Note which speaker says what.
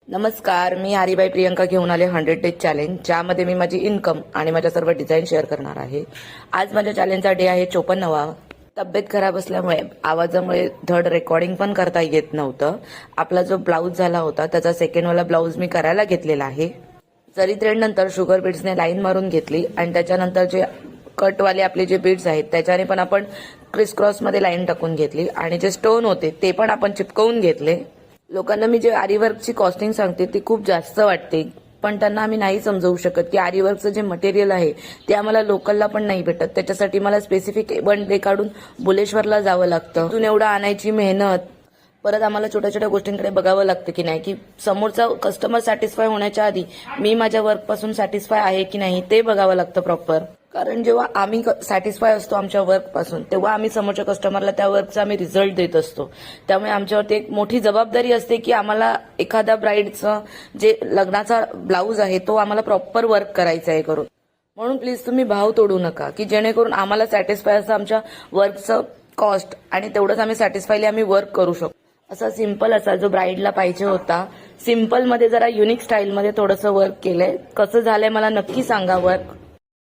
Speaker 1: नमस्कार, मी आरीबाई प्रियंका घेऊन आले 100 डेज चॅलेंज, ज्यामध्ये मी माझी इन्कम आणि माझ्या सर्व डिझाईन शेअर करणार आहे. आज माझ्या चॅलेंजचा डे आहे 54वा. तब्येत खराब असल्यामुळे आवाजामुळे धड रेकॉर्डिंग पण करता येत नव्हतं. आपला जो ब्लाऊज झाला होता त्याचा सेकंडवाला ब्लाऊज मी करायला घेतलेला आहे. जरी थ्रेड नंतर शुगर बीड्सने लाईन मारून घेतली आणि त्याच्यानंतर जे कटवाले आपले जे बीड्स आहेत त्याच्याने पण आपण क्रिस क्रॉस मध्ये लाईन टाकून घेतली आणि जे स्टोन होते ते पण आपण चिपकवून घेतले. लोकांना मी जे आरीवर्कची कॉस्टिंग सांगते ती खूप जास्त वाटते, पण त्यांना आम्ही नाही समजवू शकत की आरीवर्कचं जे मटेरियल आहे ते आम्हाला लोकलला पण नाही भेटत. त्याच्यासाठी मला स्पेसिफिक 1 डे काढून बुलेश्वरला जावं लागतं. तिथून एवढं आणायची मेहनत, परत आम्हाला छोट्या छोट्या गोष्टींकडे बघावं लागतं की नाही, की समोरचा कस्टमर सॅटिस्फाय होण्याच्या आधी मी माझ्या वर्कपासून सॅटिस्फाय आहे की नाही ते बघावं लागतं प्रॉपर. कारण जेव्हा आम्ही सॅटिस्फाय असतो आमच्या वर्कपासून, तेव्हा आम्ही समोरच्या कस्टमरला त्या वर्कचा आम्ही रिझल्ट देत असतो. त्यामुळे आमच्यावरती एक मोठी जबाबदारी असते की आम्हाला एखाद्या ब्राईडचं जे लग्नाचा ब्लाऊज आहे तो आम्हाला प्रॉपर वर्क करायचा आहे करून. म्हणून प्लीज तुम्ही भाव तोडू नका, की जेणेकरून आम्हाला सॅटिस्फाय असं आमच्या वर्कचं कॉस्ट आणि तेवढंच आम्ही सॅटिस्फायली आम्ही वर्क करू शकतो. असा सिंपल असा जो ब्राईडला पाहिजे होता, सिंपल मध्ये जरा युनिक स्टाईल मध्ये थोडंसं वर्क केलंय. कसं झालंय मला नक्की सांगा वर्क.